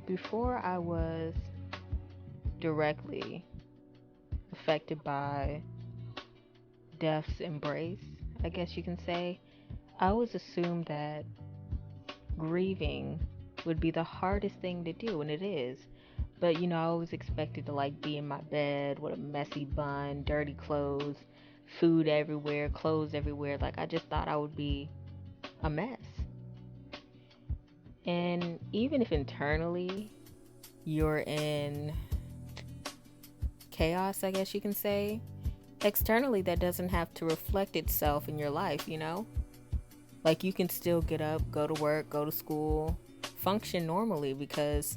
Before I was directly affected by death's embrace, I guess you can say, I always assumed that grieving would be the hardest thing to do, and it is. But I always expected to like be in my bed with a messy bun, dirty clothes, food everywhere, clothes everywhere. Like I just thought I would be a mess. And even if internally you're in chaos, I guess you can say, externally that doesn't have to reflect itself in your life. Like you can still get up, go to work, go to school, function normally because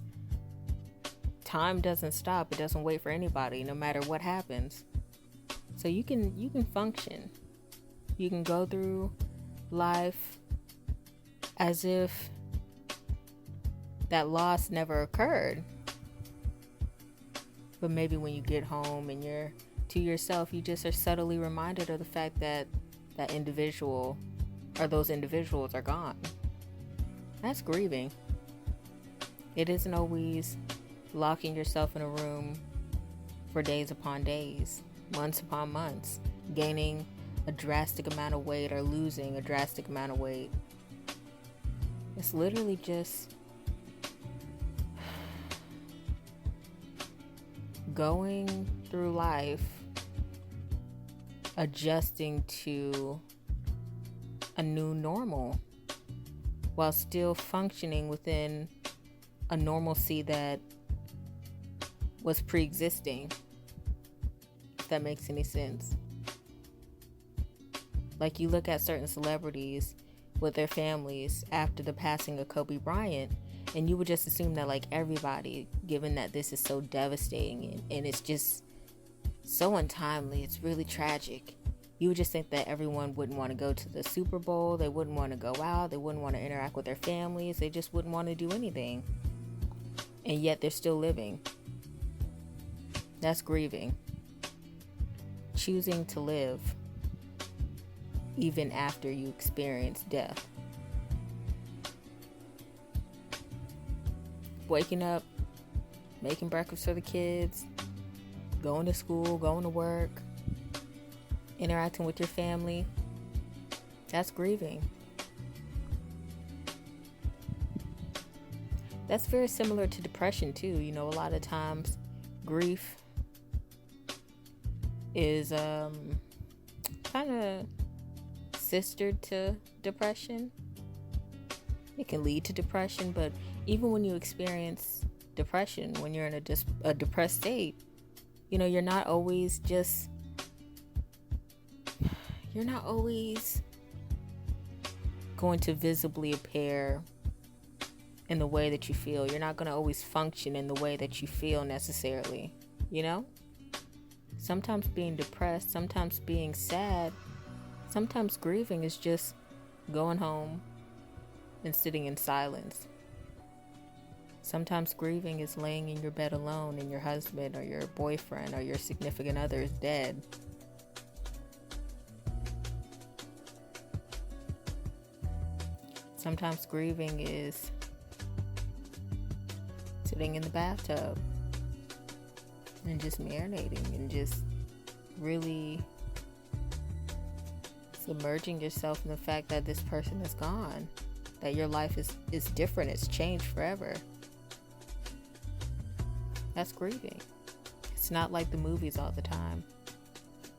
time doesn't stop. It doesn't wait for anybody no matter what happens. So you can function. You can go through life as if that loss never occurred. But maybe when you get home and you're to yourself, you just are subtly reminded of the fact that that individual or those individuals are gone. That's grieving. It isn't always locking yourself in a room for days upon days, months upon months, gaining a drastic amount of weight or losing a drastic amount of weight. It's literally just going through life, adjusting to a new normal while still functioning within a normalcy that was pre-existing, if that makes any sense. Like you look at certain celebrities with their families after the passing of Kobe Bryant, and you would just assume that like everybody, given that this is so devastating and it's just so untimely, it's really tragic, you would just think that everyone wouldn't want to go to the Super Bowl, they wouldn't want to go out, they wouldn't want to interact with their families, they just wouldn't want to do anything. And yet they're still living. That's grieving. Choosing to live even after you experience death. Waking up, making breakfast for the kids, going to school, going to work, interacting with your family. That's grieving. That's very similar to depression too. A lot of times grief is kind of sistered to depression. It can lead to depression, but even when you experience depression, when you're in a depressed state, you're not always going to visibly appear in the way that you feel. You're not going to always function in the way that you feel necessarily, Sometimes being depressed, sometimes being sad, sometimes grieving is just going home and sitting in silence. Sometimes grieving is laying in your bed alone and your husband or your boyfriend or your significant other is dead. Sometimes grieving is sitting in the bathtub and just marinating and just really submerging yourself in the fact that this person is gone, that your life is different, it's changed forever. That's grieving. It's not like the movies all the time.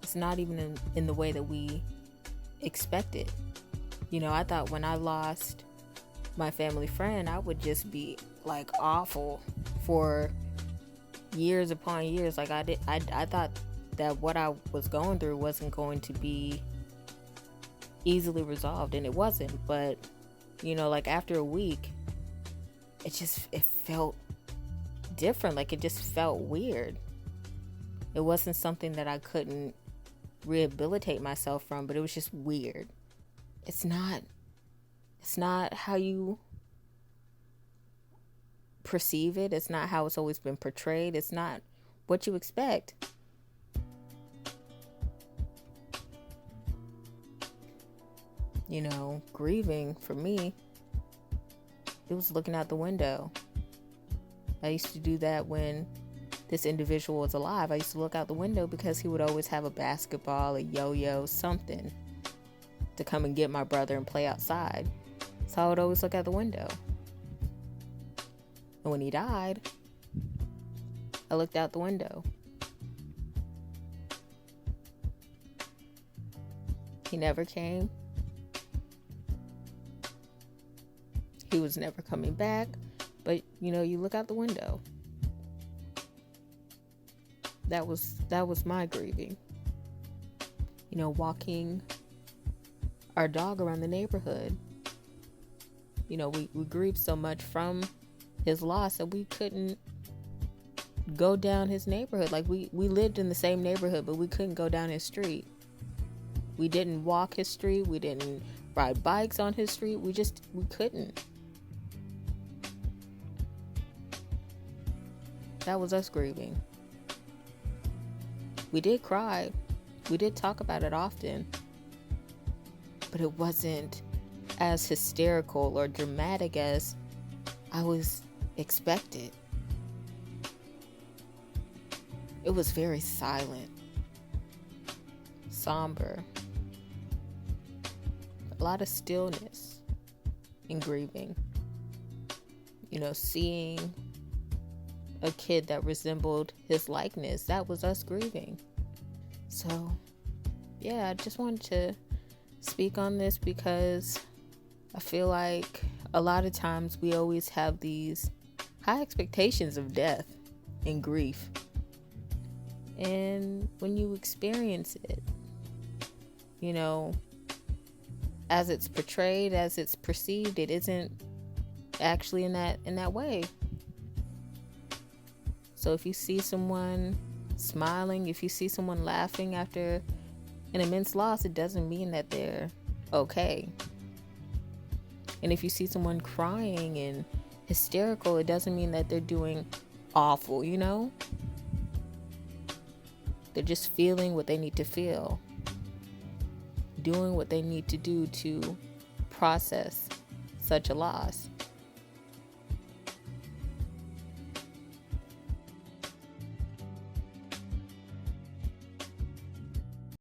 It's not even in the way that we expect it. I thought when I lost my family friend, I would just be like awful for years upon years. Like I thought that what I was going through wasn't going to be easily resolved, and it wasn't. But like after a week, it felt different. Like it just felt weird. It wasn't something that I couldn't rehabilitate myself from, but it was just weird. It's not how you perceive it. It's not how it's always been portrayed. It's not what you expect. Grieving for me, it was looking out the window I used to do that when this individual was alive. I used to look out the window because he would always have a basketball, a yo-yo, something to come and get my brother and play outside. So I would always look out the window. And when he died, I looked out the window. He never came. He was never coming back. But, you look out the window. That was my grieving. Walking our dog around the neighborhood. We grieved so much from his loss that we couldn't go down his neighborhood. Like we lived in the same neighborhood, but we couldn't go down his street. We didn't walk his street. We didn't ride bikes on his street. We couldn't. That was us grieving. We did cry. We did talk about it often. But it wasn't as hysterical or dramatic as I was expected. It was very silent, somber, a lot of stillness in grieving. Seeing a kid that resembled his likeness, that was us grieving. So, yeah, I just wanted to speak on this because I feel like a lot of times we always have these high expectations of death and grief. And when you experience it, as it's portrayed, as it's perceived, it isn't actually in that way. So if you see someone smiling, if you see someone laughing after an immense loss, it doesn't mean that they're okay. And if you see someone crying and hysterical, it doesn't mean that they're doing awful, They're just feeling what they need to feel, doing what they need to do to process such a loss.